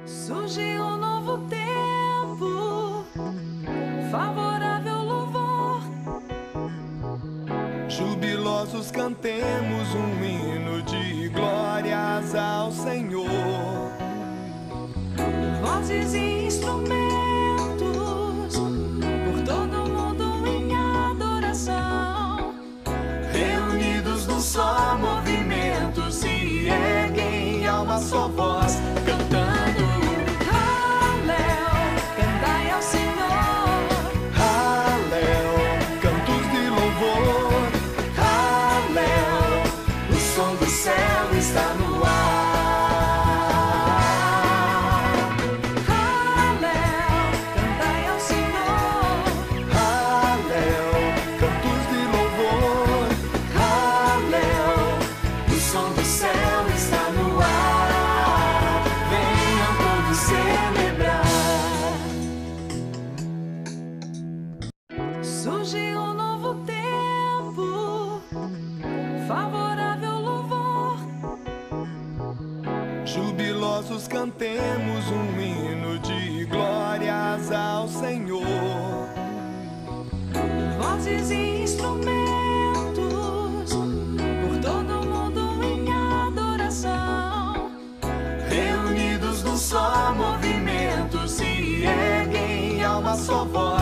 Surge um novo tempo, favorável louvor. Jubilosos cantemos um hino de glórias ao Senhor. Vozes e instrumentos, por todo mundo em adoração. Reunidos num só movimento, se erguem a uma só voz, cantando. Cantai ao Senhor. Halel, cantos de louvor. Halel, o som do céu está no ar. Halel, cantai ao Senhor. Halel, cantos de louvor. Halel, o som do céu está no ar. Venham todos celebrar. Surge um novo tempo, favorável louvor. Jubilosos cantemos um hino de glórias ao Senhor. Vozes e instrumentos, por todo mundo em adoração. Reunidos num só movimento, se erguem a uma só voz.